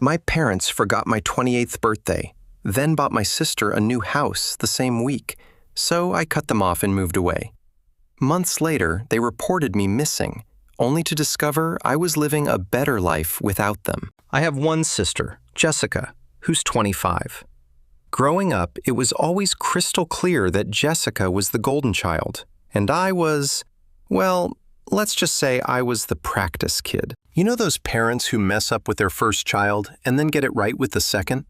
My parents forgot my 28th birthday, then bought my sister a new house the same week, so I cut them off and moved away. Months later, they reported me missing, only to discover I was living a better life without them. I have one sister, Jessica, who's 25. Growing up, it was always crystal clear that Jessica was the golden child, and I was, well, let's just say I was the practice kid. You know those parents who mess up with their first child and then get it right with the second?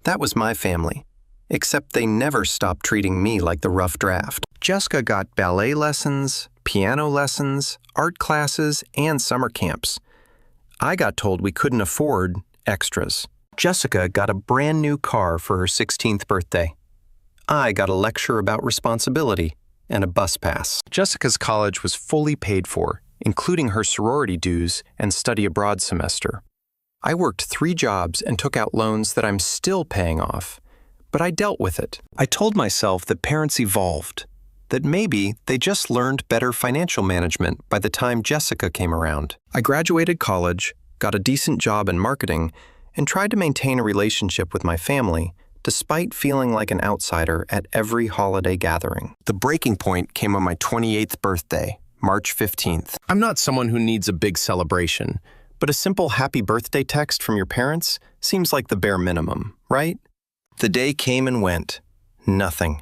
That was my family, except they never stopped treating me like the rough draft. Jessica got ballet lessons, piano lessons, art classes, and summer camps. I got told we couldn't afford extras. Jessica got a brand new car for her 16th birthday. I got a lecture about responsibility and a bus pass. Jessica's college was fully paid for, including her sorority dues and study abroad semester. I worked 3 jobs and took out loans that I'm still paying off, but I dealt with it. I told myself that parents evolved, that maybe they just learned better financial management by the time Jessica came around. I graduated college, got a decent job in marketing, and tried to maintain a relationship with my family, despite feeling like an outsider at every holiday gathering. The breaking point came on my 28th birthday, March 15th. I'm not someone who needs a big celebration, but a simple happy birthday text from your parents seems like the bare minimum, right? The day came and went. Nothing.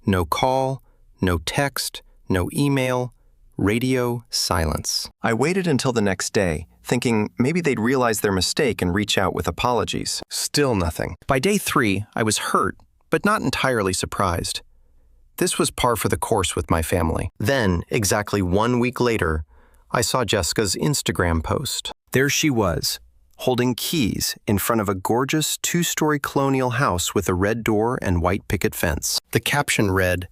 No call, no text, no email, radio silence. I waited until the next day, thinking maybe they'd realize their mistake and reach out with apologies. Still nothing. By day 3, I was hurt, but not entirely surprised. This was par for the course with my family. Then, exactly 1 week later, I saw Jessica's Instagram post. There she was, holding keys in front of a gorgeous 2-story colonial house with a red door and white picket fence. The caption read,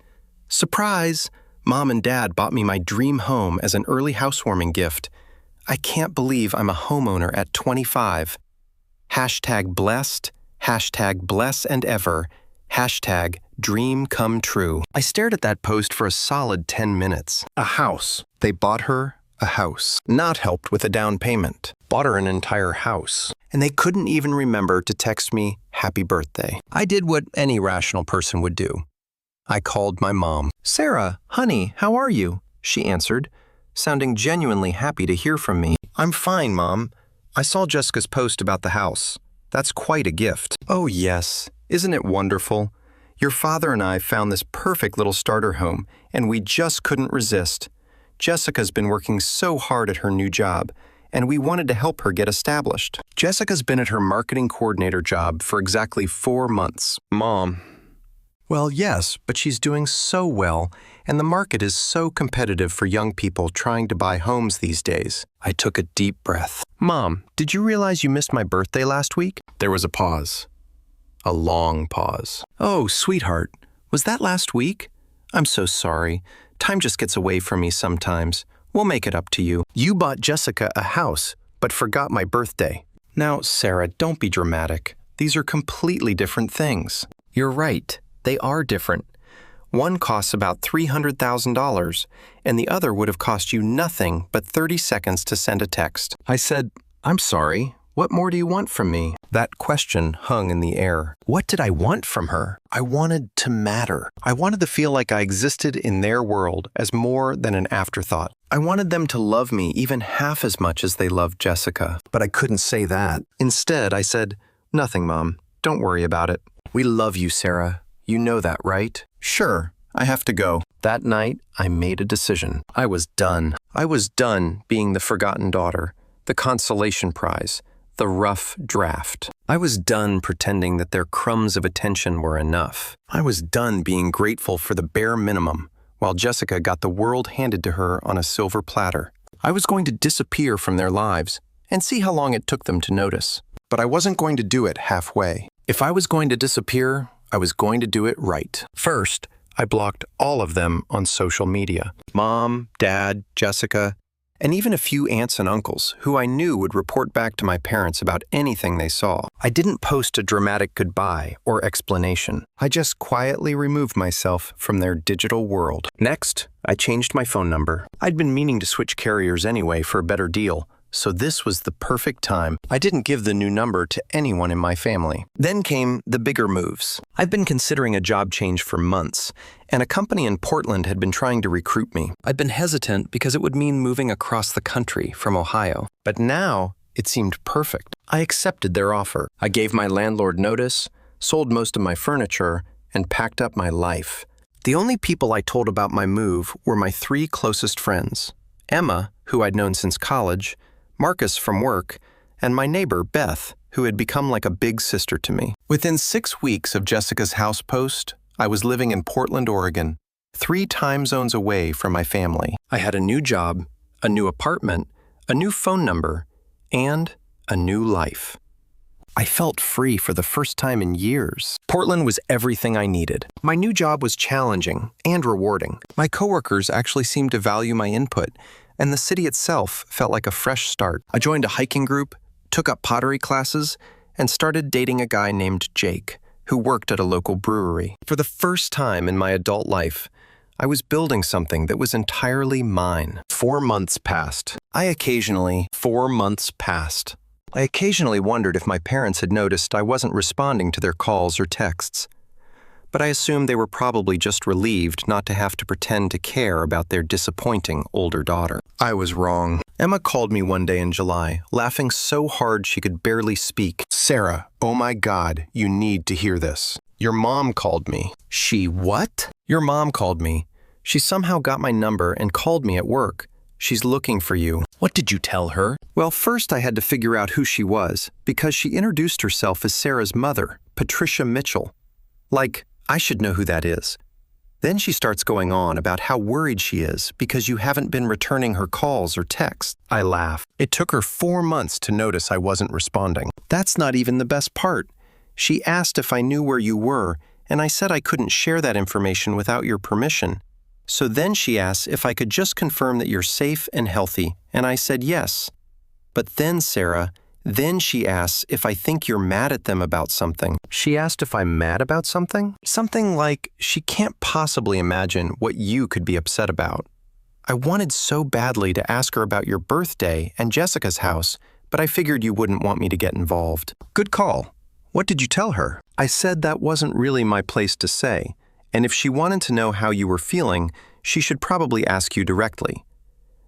"Surprise! Mom and Dad bought me my dream home as an early housewarming gift. I can't believe I'm a homeowner at 25. Hashtag blessed, hashtag bless and ever, hashtag dream come true." I stared at that post for a solid 10 minutes. A house. They bought her a house. Not helped with a down payment. Bought her an entire house. And they couldn't even remember to text me happy birthday. I did what any rational person would do. I called my mom. "Sarah, honey, how are you?" she answered, sounding genuinely happy to hear from me. "I'm fine, Mom. I saw Jessica's post about the house. That's quite a gift." "Oh, yes. Isn't it wonderful? Your father and I found this perfect little starter home, and we just couldn't resist. Jessica's been working so hard at her new job, and we wanted to help her get established." Jessica's been at her marketing coordinator job for exactly 4 months. Mom. Well, yes, but she's doing so well, and the market is so competitive for young people trying to buy homes these days. I took a deep breath. "Mom, did you realize you missed my birthday last week?" There was a pause. A long pause. "Oh, sweetheart, was that last week? I'm so sorry. Time just gets away from me sometimes. We'll make it up to you. You bought Jessica a house, but forgot my birthday." Now, Sarah, don't be dramatic. These are completely different things. You're right. They are different. One costs about $300,000, and the other would have cost you nothing but 30 seconds to send a text. I said, "I'm sorry. What more do you want from me?" That question hung in the air. What did I want from her? I wanted to matter. I wanted to feel like I existed in their world as more than an afterthought. I wanted them to love me even half as much as they loved Jessica. But I couldn't say that. Instead, I said, "Nothing, Mom. Don't worry about it. We love you, Sarah. You know that, right?" "Sure, I have to go." That night, I made a decision. I was done. I was done being the forgotten daughter, the consolation prize, the rough draft. I was done pretending that their crumbs of attention were enough. I was done being grateful for the bare minimum, while Jessica got the world handed to her on a silver platter. I was going to disappear from their lives and see how long it took them to notice. But I wasn't going to do it halfway. If I was going to disappear, I was going to do it right. First, I blocked all of them on social media. Mom, Dad, Jessica, and even a few aunts and uncles who I knew would report back to my parents about anything they saw. I didn't post a dramatic goodbye or explanation. I just quietly removed myself from their digital world. Next, I changed my phone number. I'd been meaning to switch carriers anyway for a better deal, so this was the perfect time. I didn't give the new number to anyone in my family. Then came the bigger moves. I've been considering a job change for months, and a company in Portland had been trying to recruit me. I'd been hesitant because it would mean moving across the country from Ohio. But now, it seemed perfect. I accepted their offer. I gave my landlord notice, sold most of my furniture, and packed up my life. The only people I told about my move were my 3 closest friends: Emma, who I'd known since college, Marcus from work, and my neighbor, Beth, who had become like a big sister to me. Within 6 weeks of Jessica's house post, I was living in Portland, Oregon, 3 time zones away from my family. I had a new job, a new apartment, a new phone number, and a new life. I felt free for the first time in years. Portland was everything I needed. My new job was challenging and rewarding. My coworkers actually seemed to value my input, and the city itself felt like a fresh start. I joined a hiking group, took up pottery classes, and started dating a guy named Jake, who worked at a local brewery. For the first time in my adult life, I was building something that was entirely mine. 4 months passed. I occasionally wondered if my parents had noticed I wasn't responding to their calls or texts. But I assumed they were probably just relieved not to have to pretend to care about their disappointing older daughter. I was wrong. Emma called me one day in July, laughing so hard she could barely speak. "Sarah, oh my God, you need to hear this. Your mom called me." "She what?" "Your mom called me. She somehow got my number and called me at work. She's looking for you." "What did you tell her?" "Well, first I had to figure out who she was, because she introduced herself as Sarah's mother, Patricia Mitchell. Like, I should know who that is. Then she starts going on about how worried she is because you haven't been returning her calls or texts." I laughed. It took her 4 months to notice I wasn't responding. "That's not even the best part. She asked if I knew where you were, and I said I couldn't share that information without your permission. So then she asked if I could just confirm that you're safe and healthy, and I said yes. But then, Sarah, she asks if I think you're mad at them about something." She asked if I'm mad about something? Something like, she can't possibly imagine what you could be upset about. I wanted so badly to ask her about your birthday and Jessica's house, but I figured you wouldn't want me to get involved. Good call. What did you tell her? I said that wasn't really my place to say, and if she wanted to know how you were feeling, she should probably ask you directly.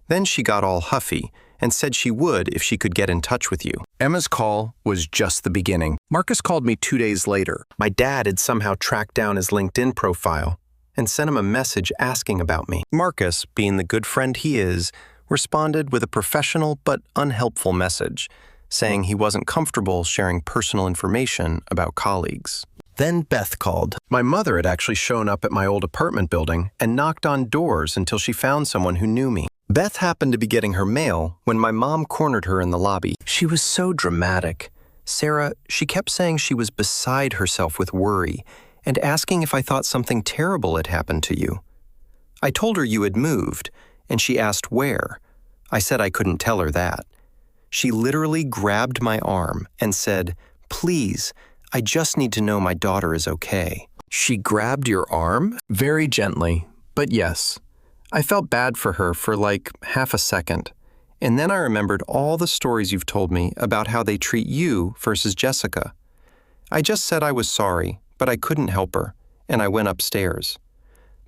Then she got all huffy and said she would if she could get in touch with you. Emma's call was just the beginning. Marcus called me 2 days later. My dad had somehow tracked down his LinkedIn profile and sent him a message asking about me. Marcus, being the good friend he is, responded with a professional but unhelpful message, saying he wasn't comfortable sharing personal information about colleagues. Then Beth called. My mother had actually shown up at my old apartment building and knocked on doors until she found someone who knew me. Beth happened to be getting her mail when my mom cornered her in the lobby. She was so dramatic. Sarah, she kept saying she was beside herself with worry and asking if I thought something terrible had happened to you. I told her you had moved, and she asked where. I said I couldn't tell her that. She literally grabbed my arm and said, "Please, I just need to know my daughter is okay." She grabbed your arm? Very gently, but yes. I felt bad for her for like half a second, and then I remembered all the stories you've told me about how they treat you versus Jessica. I just said I was sorry, but I couldn't help her, and I went upstairs.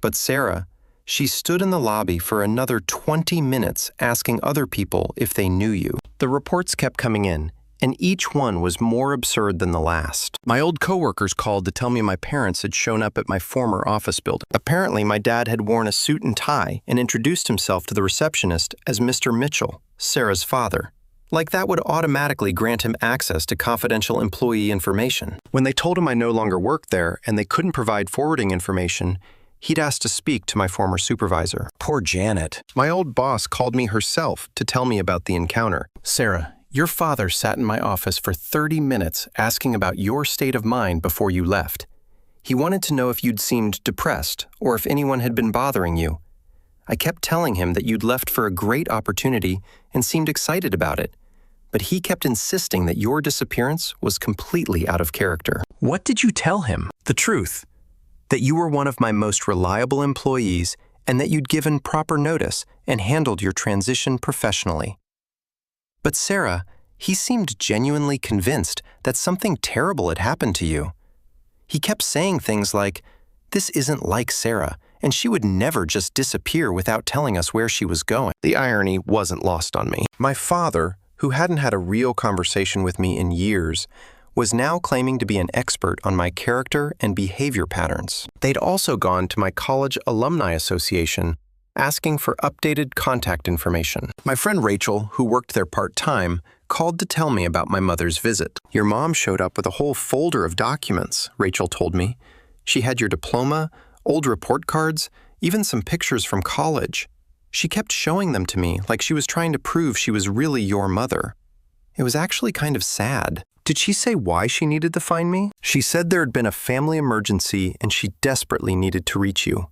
But Sarah, she stood in the lobby for another 20 minutes asking other people if they knew you. The reports kept coming in, and each one was more absurd than the last. My old coworkers called to tell me my parents had shown up at my former office building. Apparently, my dad had worn a suit and tie and introduced himself to the receptionist as Mr. Mitchell, Sarah's father. Like that would automatically grant him access to confidential employee information. When they told him I no longer worked there and they couldn't provide forwarding information, he'd asked to speak to my former supervisor. Poor Janet. My old boss called me herself to tell me about the encounter. "Sarah, your father sat in my office for 30 minutes asking about your state of mind before you left. He wanted to know if you'd seemed depressed or if anyone had been bothering you. I kept telling him that you'd left for a great opportunity and seemed excited about it, but he kept insisting that your disappearance was completely out of character." What did you tell him? The truth. That you were one of my most reliable employees and that you'd given proper notice and handled your transition professionally. But Sarah, he seemed genuinely convinced that something terrible had happened to you. He kept saying things like, "This isn't like Sarah, and she would never just disappear without telling us where she was going." The irony wasn't lost on me. My father, who hadn't had a real conversation with me in years, was now claiming to be an expert on my character and behavior patterns. They'd also gone to my college alumni association, asking for updated contact information. My friend Rachel, who worked there part-time, called to tell me about my mother's visit. "Your mom showed up with a whole folder of documents," Rachel told me. "She had your diploma, old report cards, even some pictures from college. She kept showing them to me like she was trying to prove she was really your mother. It was actually kind of sad." "Did she say why she needed to find me?" "She said there had been a family emergency and she desperately needed to reach you.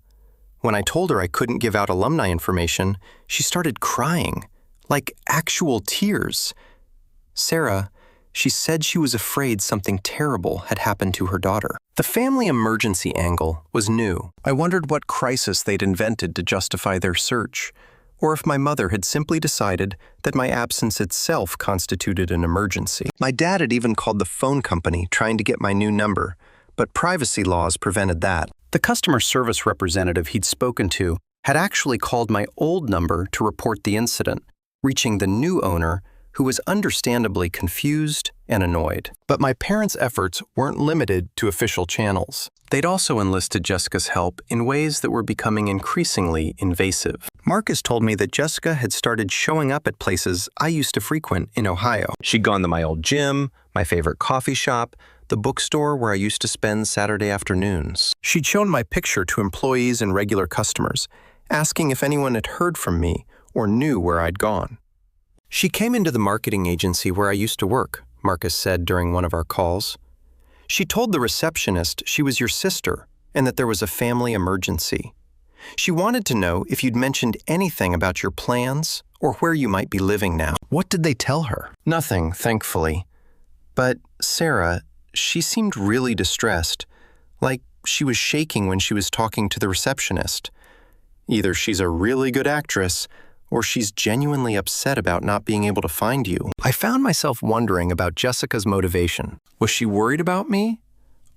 When I told her I couldn't give out alumni information, she started crying, like actual tears. Sarah, she said she was afraid something terrible had happened to her daughter." The family emergency angle was new. I wondered what crisis they'd invented to justify their search, or if my mother had simply decided that my absence itself constituted an emergency. My dad had even called the phone company trying to get my new number, but privacy laws prevented that. The customer service representative he'd spoken to had actually called my old number to report the incident, reaching the new owner, who was understandably confused and annoyed. But my parents' efforts weren't limited to official channels. They'd also enlisted Jessica's help in ways that were becoming increasingly invasive. Marcus told me that Jessica had started showing up at places I used to frequent in Ohio. She'd gone to my old gym, my favorite coffee shop, the bookstore where I used to spend Saturday afternoons. She'd shown my picture to employees and regular customers, asking if anyone had heard from me or knew where I'd gone. "She came into the marketing agency where I used to work," Marcus said during one of our calls. "She told the receptionist she was your sister and that there was a family emergency. She wanted to know if you'd mentioned anything about your plans or where you might be living now." What did they tell her? Nothing, thankfully. But Sarah, she seemed really distressed, like she was shaking when she was talking to the receptionist. Either she's a really good actress, or she's genuinely upset about not being able to find you. I found myself wondering about Jessica's motivation. Was she worried about me?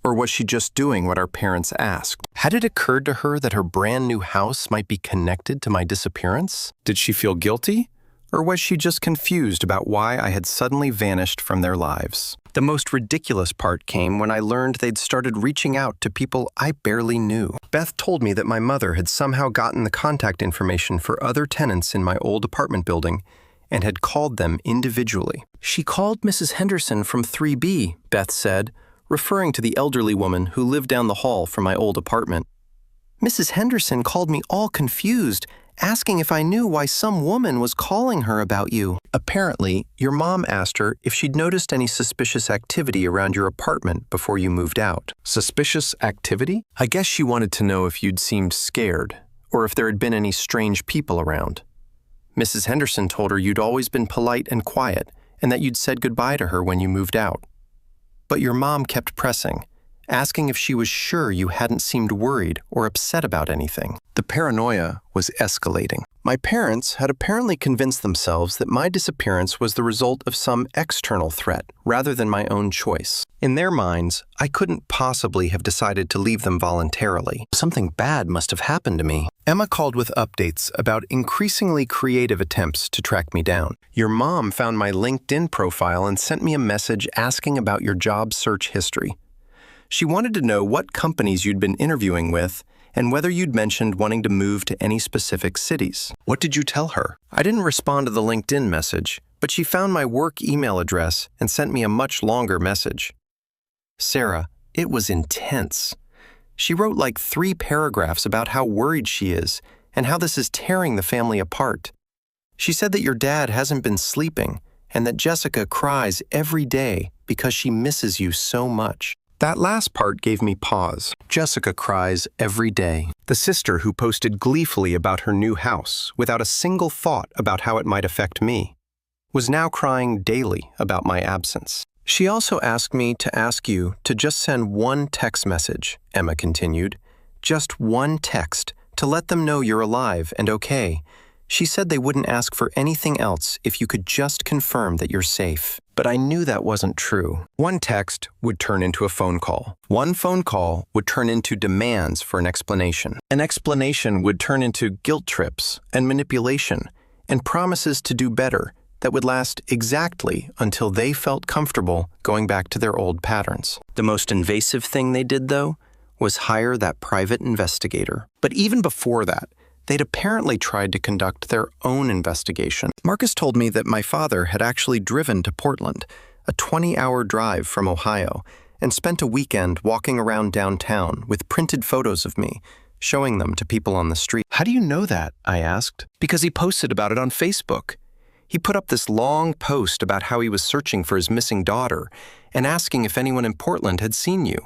Or was she just doing what our parents asked? Had it occurred to her that her brand new house might be connected to my disappearance? Did she feel guilty? Or was she just confused about why I had suddenly vanished from their lives? The most ridiculous part came when I learned they'd started reaching out to people I barely knew. Beth told me that my mother had somehow gotten the contact information for other tenants in my old apartment building and had called them individually. "She called Mrs. Henderson from 3B, Beth said, referring to the elderly woman who lived down the hall from my old apartment. "Mrs. Henderson called me all confused, asking if I knew why some woman was calling her about you. Apparently, your mom asked her if she'd noticed any suspicious activity around your apartment before you moved out." Suspicious activity? I guess she wanted to know if you'd seemed scared, or if there had been any strange people around. Mrs. Henderson told her you'd always been polite and quiet, and that you'd said goodbye to her when you moved out. But your mom kept pressing, asking if she was sure you hadn't seemed worried or upset about anything. The paranoia was escalating. My parents had apparently convinced themselves that my disappearance was the result of some external threat rather than my own choice. In their minds, I couldn't possibly have decided to leave them voluntarily. Something bad must have happened to me. Emma called with updates about increasingly creative attempts to track me down. Your mom found my LinkedIn profile and sent me a message asking about your job search history. She wanted to know what companies you'd been interviewing with and whether you'd mentioned wanting to move to any specific cities. What did you tell her? I didn't respond to the LinkedIn message, but she found my work email address and sent me a much longer message. Sarah, it was intense. She wrote like 3 paragraphs about how worried she is and how this is tearing the family apart. She said that your dad hasn't been sleeping and that Jessica cries every day because she misses you so much. That last part gave me pause. Jessica cries every day. The sister who posted gleefully about her new house without a single thought about how it might affect me was now crying daily about my absence. She also asked me to ask you to just send one text message, Emma continued. Just one text to let them know you're alive and okay, She said they wouldn't ask for anything else if you could just confirm that you're safe. But I knew that wasn't true. One text would turn into a phone call. One phone call would turn into demands for an explanation. An explanation would turn into guilt trips and manipulation and promises to do better that would last exactly until they felt comfortable going back to their old patterns. The most invasive thing they did, though, was hire that private investigator. But even before that, they'd apparently tried to conduct their own investigation. Marcus told me that my father had actually driven to Portland, a 20-hour drive from Ohio, and spent a weekend walking around downtown with printed photos of me, showing them to people on the street. "How do you know that?" I asked. "Because he posted about it on Facebook. He put up this long post about how he was searching for his missing daughter and asking if anyone in Portland had seen you.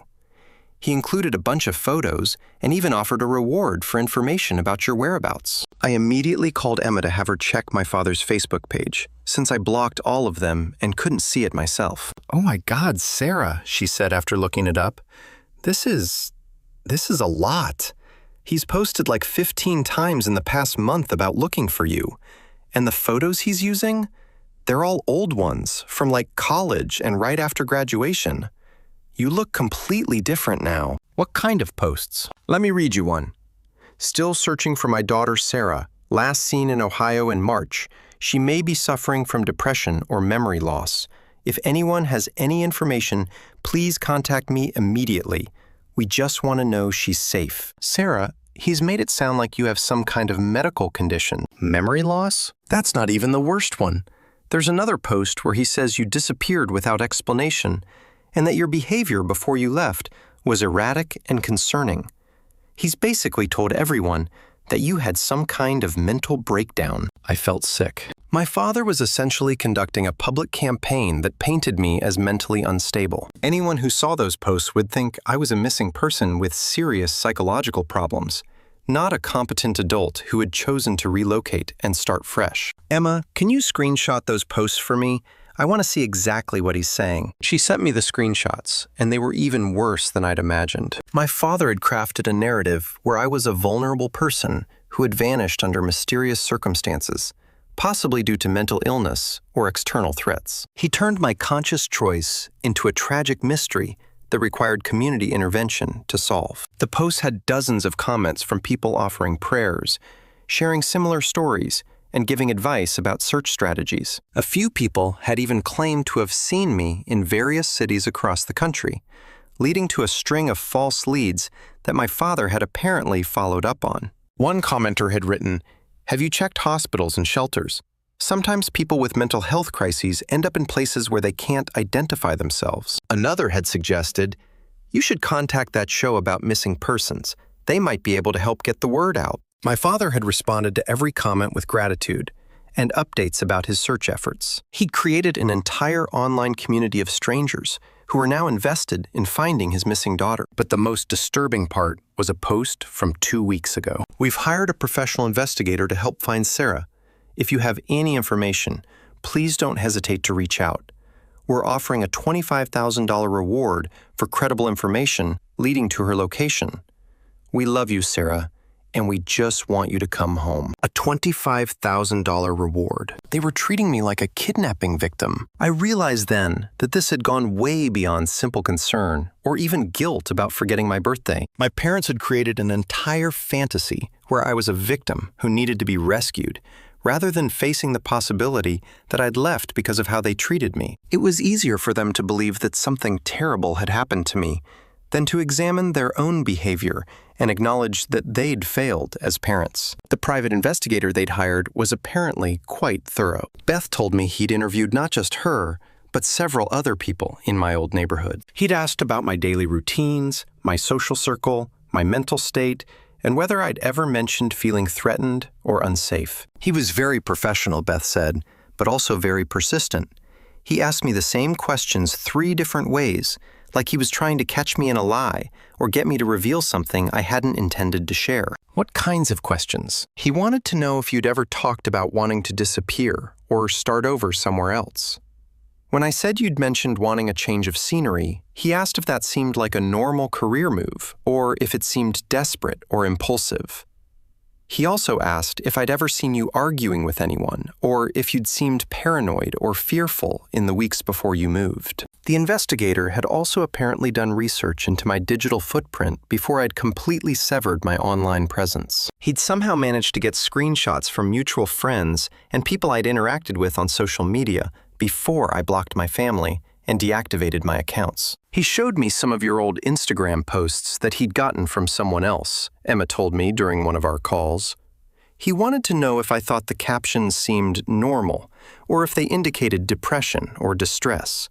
He included a bunch of photos and even offered a reward for information about your whereabouts." I immediately called Emma to have her check my father's Facebook page, since I blocked all of them and couldn't see it myself. "Oh my God, Sarah," she said after looking it up. This is a lot. He's posted like 15 times in the past month about looking for you. And the photos he's using? They're all old ones, from like college and right after graduation. You look completely different now. What kind of posts? Let me read you one. "Still searching for my daughter Sarah, last seen in Ohio in March. She may be suffering from depression or memory loss. If anyone has any information, please contact me immediately. We just want to know she's safe." Sarah, he's made it sound like you have some kind of medical condition. Memory loss? That's not even the worst one. There's another post where he says you disappeared without explanation, and that your behavior before you left was erratic and concerning. He's basically told everyone that you had some kind of mental breakdown. I felt sick. My father was essentially conducting a public campaign that painted me as mentally unstable. Anyone who saw those posts would think I was a missing person with serious psychological problems, not a competent adult who had chosen to relocate and start fresh. "Emma, can you screenshot those posts for me? I want to see exactly what he's saying." She sent me the screenshots, and they were even worse than I'd imagined. My father had crafted a narrative where I was a vulnerable person who had vanished under mysterious circumstances, possibly due to mental illness or external threats. He turned my conscious choice into a tragic mystery that required community intervention to solve. The posts had dozens of comments from people offering prayers, sharing similar stories, and giving advice about search strategies. A few people had even claimed to have seen me in various cities across the country, leading to a string of false leads that my father had apparently followed up on. One commenter had written, "Have you checked hospitals and shelters? Sometimes people with mental health crises end up in places where they can't identify themselves." Another had suggested, "You should contact that show about missing persons. They might be able to help get the word out." My father had responded to every comment with gratitude and updates about his search efforts. He'd created an entire online community of strangers who were now invested in finding his missing daughter. But the most disturbing part was a post from 2 weeks ago. "We've hired a professional investigator to help find Sarah. If you have any information, please don't hesitate to reach out. We're offering a $25,000 reward for credible information leading to her location. We love you, Sarah, and we just want you to come home." A $25,000 reward. They were treating me like a kidnapping victim. I realized then that this had gone way beyond simple concern or even guilt about forgetting my birthday. My parents had created an entire fantasy where I was a victim who needed to be rescued, rather than facing the possibility that I'd left because of how they treated me. It was easier for them to believe that something terrible had happened to me than to examine their own behavior and acknowledge that they'd failed as parents. The private investigator they'd hired was apparently quite thorough. Beth told me he'd interviewed not just her, but several other people in my old neighborhood. He'd asked about my daily routines, my social circle, my mental state, and whether I'd ever mentioned feeling threatened or unsafe. He was very professional, Beth said, but also very persistent. He asked me the same questions 3 different ways, like he was trying to catch me in a lie or get me to reveal something I hadn't intended to share. What kinds of questions? He wanted to know if you'd ever talked about wanting to disappear or start over somewhere else. When I said you'd mentioned wanting a change of scenery, he asked if that seemed like a normal career move or if it seemed desperate or impulsive. He also asked if I'd ever seen you arguing with anyone, or if you'd seemed paranoid or fearful in the weeks before you moved. The investigator had also apparently done research into my digital footprint before I'd completely severed my online presence. He'd somehow managed to get screenshots from mutual friends and people I'd interacted with on social media before I blocked my family and deactivated my accounts. He showed me some of your old Instagram posts that he'd gotten from someone else, Emma told me during one of our calls. He wanted to know if I thought the captions seemed normal, or if they indicated depression or distress.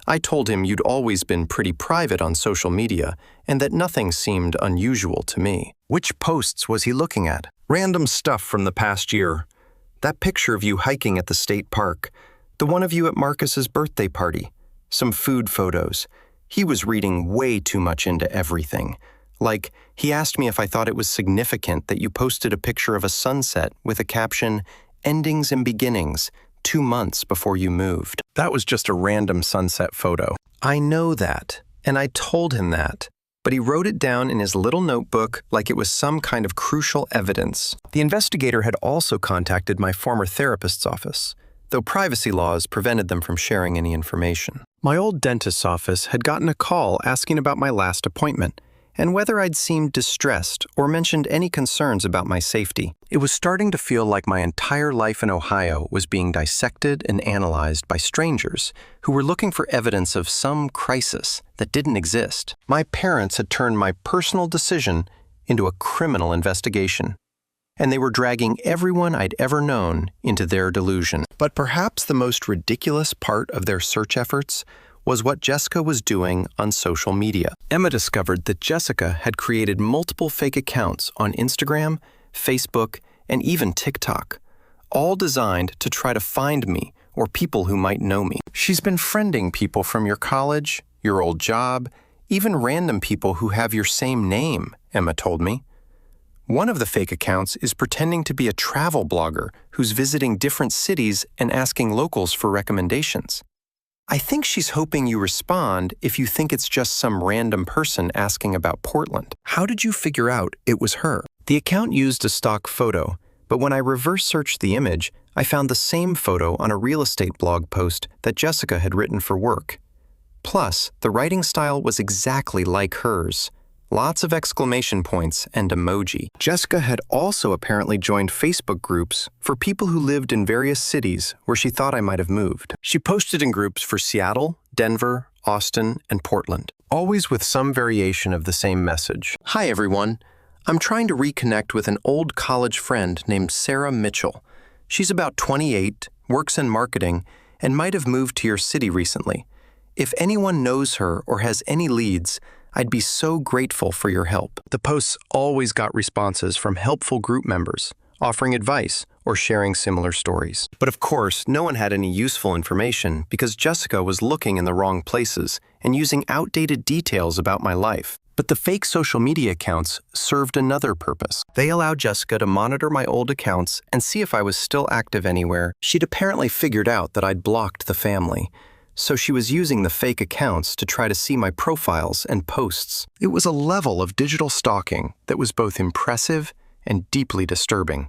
I told him you'd always been pretty private on social media, and that nothing seemed unusual to me. Which posts was he looking at? Random stuff from the past year. That picture of you hiking at the state park. The one of you at Marcus's birthday party. Some food photos. He was reading way too much into everything. Like, he asked me if I thought it was significant that you posted a picture of a sunset with a caption, "Endings and Beginnings, 2 months before you moved." That was just a random sunset photo. I know that, and I told him that, but he wrote it down in his little notebook like it was some kind of crucial evidence. The investigator had also contacted my former therapist's office, though privacy laws prevented them from sharing any information. My old dentist's office had gotten a call asking about my last appointment and whether I'd seemed distressed or mentioned any concerns about my safety. It was starting to feel like my entire life in Ohio was being dissected and analyzed by strangers who were looking for evidence of some crisis that didn't exist. My parents had turned my personal decision into a criminal investigation, and they were dragging everyone I'd ever known into their delusion. But perhaps the most ridiculous part of their search efforts was what Jessica was doing on social media. Emma discovered that Jessica had created multiple fake accounts on Instagram, Facebook, and even TikTok, all designed to try to find me or people who might know me. She's been friending people from your college, your old job, even random people who have your same name, Emma told me. One of the fake accounts is pretending to be a travel blogger who's visiting different cities and asking locals for recommendations. I think she's hoping you respond if you think it's just some random person asking about Portland. How did you figure out it was her? The account used a stock photo, but when I reverse searched the image, I found the same photo on a real estate blog post that Jessica had written for work. Plus, the writing style was exactly like hers. Lots of exclamation points and emoji. Jessica had also apparently joined Facebook groups for people who lived in various cities where she thought I might have moved. She posted in groups for Seattle, Denver, Austin, and Portland, always with some variation of the same message. Hi everyone. I'm trying to reconnect with an old college friend named Sarah Mitchell. She's about 28, works in marketing, and might have moved to your city recently. If anyone knows her or has any leads, I'd be so grateful for your help. The posts always got responses from helpful group members, offering advice or sharing similar stories. But of course, no one had any useful information because Jessica was looking in the wrong places and using outdated details about my life. But the fake social media accounts served another purpose. They allowed Jessica to monitor my old accounts and see if I was still active anywhere. She'd apparently figured out that I'd blocked the family, so she was using the fake accounts to try to see my profiles and posts. It was a level of digital stalking that was both impressive and deeply disturbing.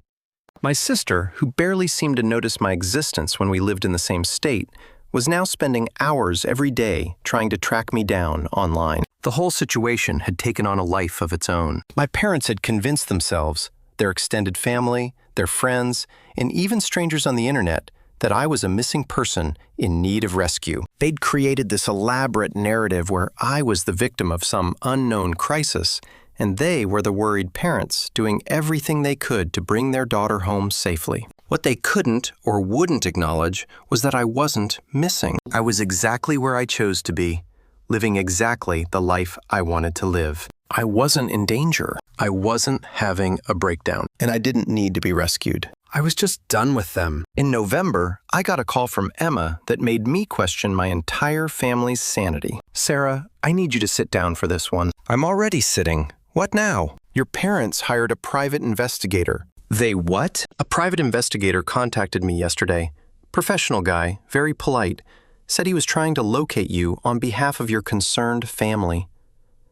My sister, who barely seemed to notice my existence when we lived in the same state, was now spending hours every day trying to track me down online. The whole situation had taken on a life of its own. My parents had convinced themselves, their extended family, their friends, and even strangers on the internet, that I was a missing person in need of rescue. They'd created this elaborate narrative where I was the victim of some unknown crisis, and they were the worried parents doing everything they could to bring their daughter home safely. What they couldn't or wouldn't acknowledge was that I wasn't missing. I was exactly where I chose to be, living exactly the life I wanted to live. I wasn't in danger. I wasn't having a breakdown, and I didn't need to be rescued. I was just done with them. In November, I got a call from Emma that made me question my entire family's sanity. Sarah, I need you to sit down for this one. I'm already sitting. What now? Your parents hired a private investigator. They what? A private investigator contacted me yesterday. Professional guy, very polite, said he was trying to locate you on behalf of your concerned family.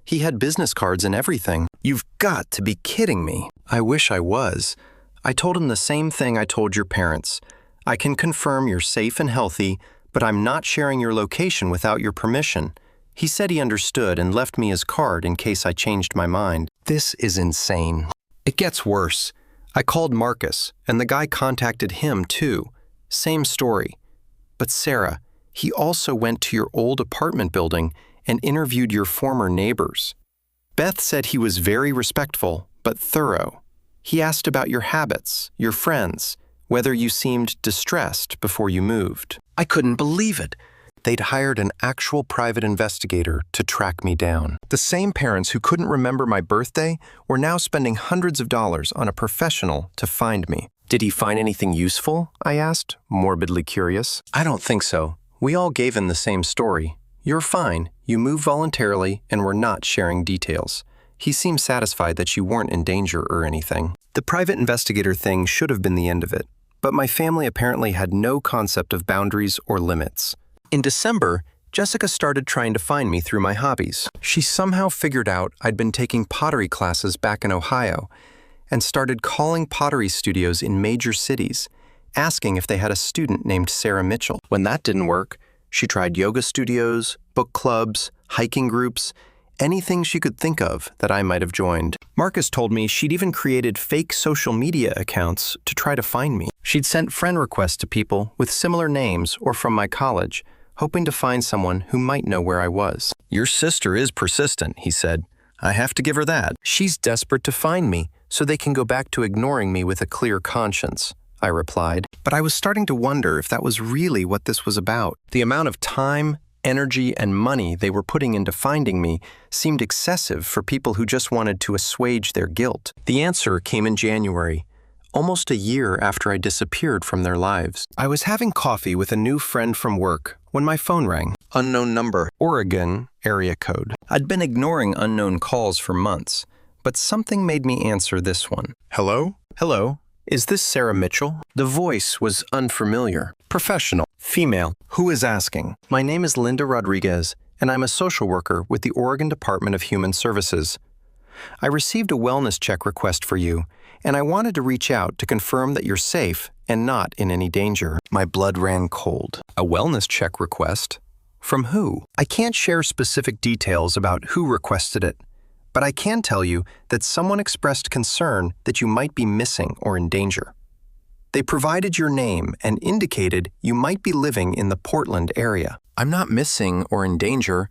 He had business cards and everything. You've got to be kidding me. I wish I was. I told him the same thing I told your parents. I can confirm you're safe and healthy, but I'm not sharing your location without your permission. He said he understood and left me his card in case I changed my mind. This is insane. It gets worse. I called Marcus, and the guy contacted him too. Same story. But Sarah, he also went to your old apartment building and interviewed your former neighbors. Beth said he was very respectful, but thorough. He asked about your habits, your friends, whether you seemed distressed before you moved. I couldn't believe it. They'd hired an actual private investigator to track me down. The same parents who couldn't remember my birthday were now spending hundreds of dollars on a professional to find me. Did he find anything useful? I asked, morbidly curious. I don't think so. We all gave him the same story. You're fine. You moved voluntarily and were not sharing details. He seemed satisfied that you weren't in danger or anything. The private investigator thing should have been the end of it, but my family apparently had no concept of boundaries or limits. In December, Jessica started trying to find me through my hobbies. She somehow figured out I'd been taking pottery classes back in Ohio and started calling pottery studios in major cities, asking if they had a student named Sarah Mitchell. When that didn't work, she tried yoga studios, book clubs, hiking groups, anything she could think of that I might have joined. Marcus told me she'd even created fake social media accounts to try to find me. She'd sent friend requests to people with similar names or from my college, hoping to find someone who might know where I was. Your sister is persistent, he said. I have to give her that. She's desperate to find me, so they can go back to ignoring me with a clear conscience, I replied. But I was starting to wonder if that was really what this was about. The amount of time, energy, and money they were putting into finding me seemed excessive for people who just wanted to assuage their guilt. The answer came in January, almost a year after I disappeared from their lives. I was having coffee with a new friend from work when my phone rang. Unknown number, Oregon area code. I'd been ignoring unknown calls for months, but something made me answer this one. Hello? Hello. Is this Sarah Mitchell? The voice was unfamiliar. Professional. Female. Who is asking? My name is Linda Rodriguez, and I'm a social worker with the Oregon Department of Human Services. I received a wellness check request for you, and I wanted to reach out to confirm that you're safe and not in any danger. My blood ran cold. A wellness check request? From who? I can't share specific details about who requested it, but I can tell you that someone expressed concern that you might be missing or in danger. They provided your name and indicated you might be living in the Portland area. I'm not missing or in danger.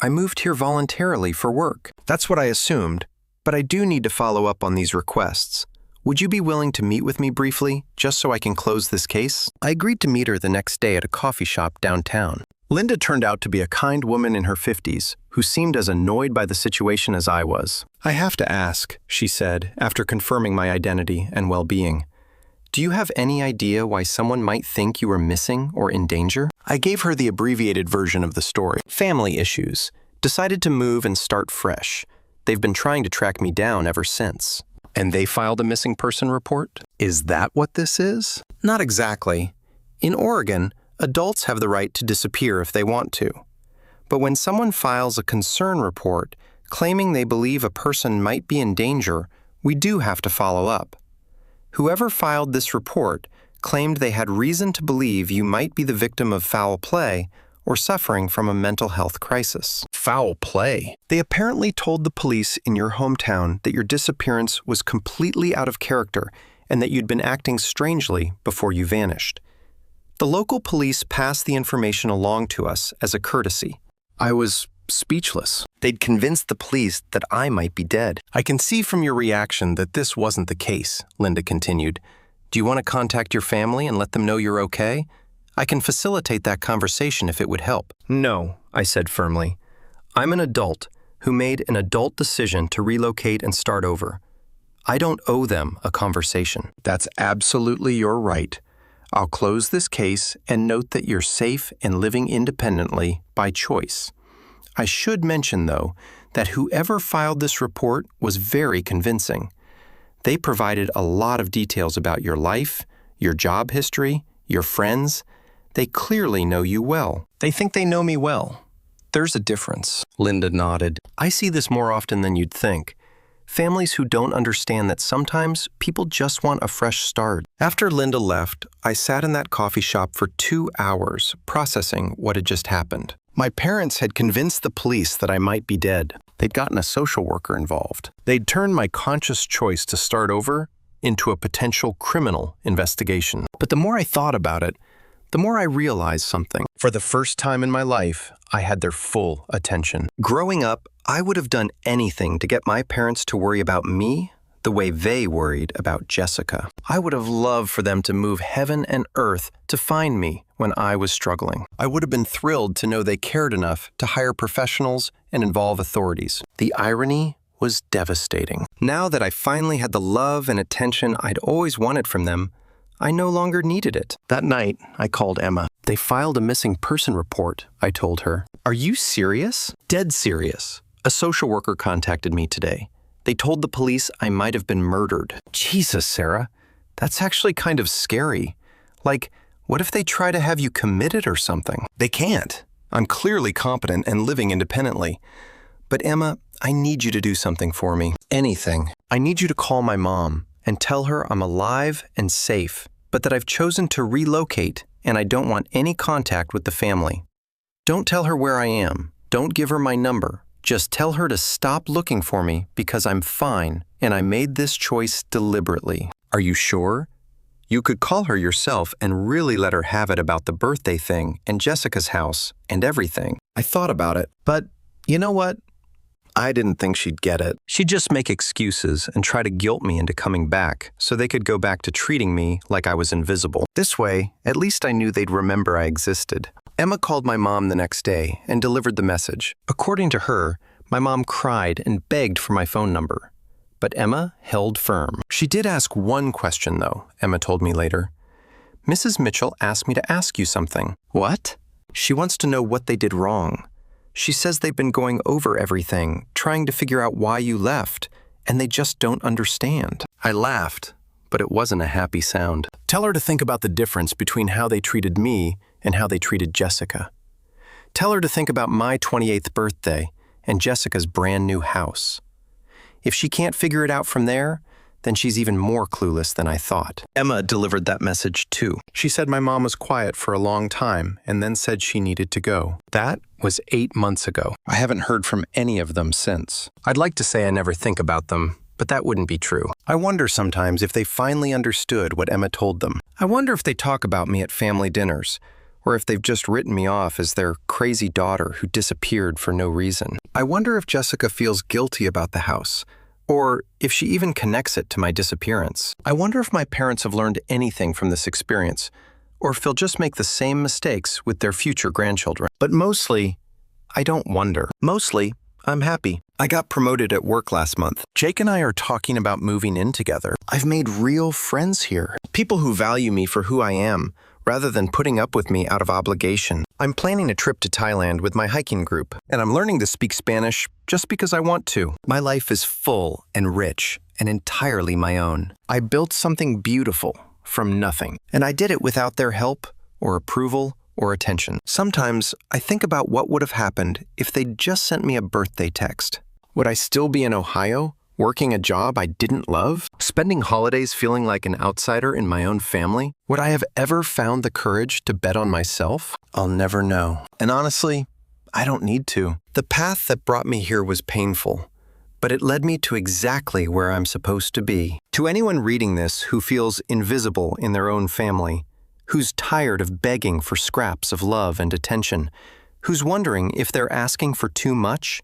I moved here voluntarily for work. That's what I assumed, but I do need to follow up on these requests. Would you be willing to meet with me briefly, just so I can close this case? I agreed to meet her the next day at a coffee shop downtown. Linda turned out to be a kind woman in her 50s, who seemed as annoyed by the situation as I was. I have to ask, she said, after confirming my identity and well-being. Do you have any idea why someone might think you are missing or in danger? I gave her the abbreviated version of the story. Family issues. Decided to move and start fresh. They've been trying to track me down ever since. And they filed a missing person report? Is that what this is? Not exactly. In Oregon, adults have the right to disappear if they want to. But when someone files a concern report claiming they believe a person might be in danger, we do have to follow up. Whoever filed this report claimed they had reason to believe you might be the victim of foul play or suffering from a mental health crisis. Foul play? They apparently told the police in your hometown that your disappearance was completely out of character and that you'd been acting strangely before you vanished. The local police passed the information along to us as a courtesy. I was speechless. They'd convinced the police that I might be dead. I can see from your reaction that this wasn't the case, Linda continued. Do you want to contact your family and let them know you're okay? I can facilitate that conversation if it would help. No, I said firmly. I'm an adult who made an adult decision to relocate and start over. I don't owe them a conversation. That's absolutely your right. I'll close this case and note that you're safe and living independently by choice. I should mention, though, that whoever filed this report was very convincing. They provided a lot of details about your life, your job history, your friends. They clearly know you well. They think they know me well. There's a difference. Linda nodded. I see this more often than you'd think. Families who don't understand that sometimes people just want a fresh start. After Linda left, I sat in that coffee shop for 2 hours, processing what had just happened. My parents had convinced the police that I might be dead. They'd gotten a social worker involved. They'd turned my conscious choice to start over into a potential criminal investigation. But the more I thought about it, the more I realized something. For the first time in my life, I had their full attention. Growing up, I would have done anything to get my parents to worry about me the way they worried about Jessica. I would have loved for them to move heaven and earth to find me when I was struggling. I would have been thrilled to know they cared enough to hire professionals and involve authorities. The irony was devastating. Now that I finally had the love and attention I'd always wanted from them, I no longer needed it. That night, I called Emma. They filed a missing person report, I told her. Are you serious? Dead serious. A social worker contacted me today. They told the police I might have been murdered. Jesus, Sarah, that's actually kind of scary. Like, what if they try to have you committed or something? They can't. I'm clearly competent and living independently. But Emma, I need you to do something for me. Anything. I need you to call my mom and tell her I'm alive and safe, but that I've chosen to relocate and I don't want any contact with the family. Don't tell her where I am. Don't give her my number. Just tell her to stop looking for me because I'm fine and I made this choice deliberately. Are you sure? You could call her yourself and really let her have it about the birthday thing and Jessica's house and everything. I thought about it, but you know what? I didn't think she'd get it. She'd just make excuses and try to guilt me into coming back so they could go back to treating me like I was invisible. This way, at least I knew they'd remember I existed. Emma called my mom the next day and delivered the message. According to her, my mom cried and begged for my phone number. But Emma held firm. She did ask one question, though, Emma told me later. Mrs. Mitchell asked me to ask you something. What? She wants to know what they did wrong. She says they've been going over everything, trying to figure out why you left, and they just don't understand. I laughed, but it wasn't a happy sound. Tell her to think about the difference between how they treated me and how they treated Jessica. Tell her to think about my 28th birthday and Jessica's brand new house. If she can't figure it out from there, then she's even more clueless than I thought. Emma delivered that message too. She said my mom was quiet for a long time and then said she needed to go. That was 8 months ago. I haven't heard from any of them since. I'd like to say I never think about them, but that wouldn't be true. I wonder sometimes if they finally understood what Emma told them. I wonder if they talk about me at family dinners, or if they've just written me off as their crazy daughter who disappeared for no reason. I wonder if Jessica feels guilty about the house, or if she even connects it to my disappearance. I wonder if my parents have learned anything from this experience, or if they'll just make the same mistakes with their future grandchildren. But mostly, I don't wonder. Mostly, I'm happy. I got promoted at work last month. Jake and I are talking about moving in together. I've made real friends here. People who value me for who I am, rather than putting up with me out of obligation. I'm planning a trip to Thailand with my hiking group, and I'm learning to speak Spanish just because I want to. My life is full and rich and entirely my own. I built something beautiful from nothing, and I did it without their help or approval or attention. Sometimes I think about what would have happened if they'd just sent me a birthday text. Would I still be in Ohio, working a job I didn't love? Spending holidays feeling like an outsider in my own family? Would I have ever found the courage to bet on myself? I'll never know. And honestly, I don't need to. The path that brought me here was painful, but it led me to exactly where I'm supposed to be. To anyone reading this who feels invisible in their own family, who's tired of begging for scraps of love and attention, who's wondering if they're asking for too much,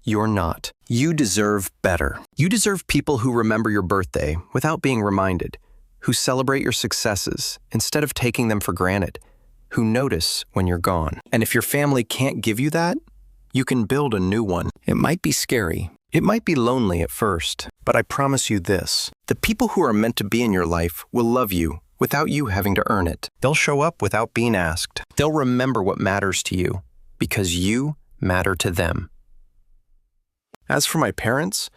you're not. You deserve better. You deserve people who remember your birthday without being reminded, who celebrate your successes instead of taking them for granted, who notice when you're gone. And if your family can't give you that, you can build a new one. It might be scary. It might be lonely at first, but I promise you this. The people who are meant to be in your life will love you without you having to earn it. They'll show up without being asked. They'll remember what matters to you because you matter to them. As for my parents,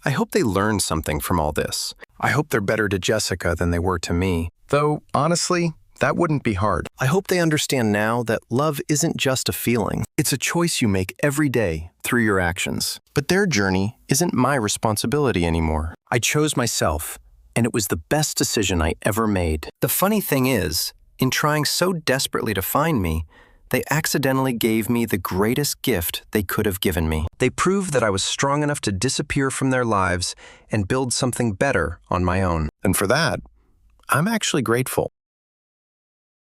I hope they learned something from all this. I hope they're better to Jessica than they were to me. Though, honestly, That wouldn't be hard. I hope they understand now that love isn't just a feeling. It's a choice you make every day through your actions. But their journey isn't my responsibility anymore. I chose myself, and it was the best decision I ever made. The funny thing is, in trying so desperately to find me, they accidentally gave me the greatest gift they could have given me. They proved that I was strong enough to disappear from their lives and build something better on my own. And for that, I'm actually grateful.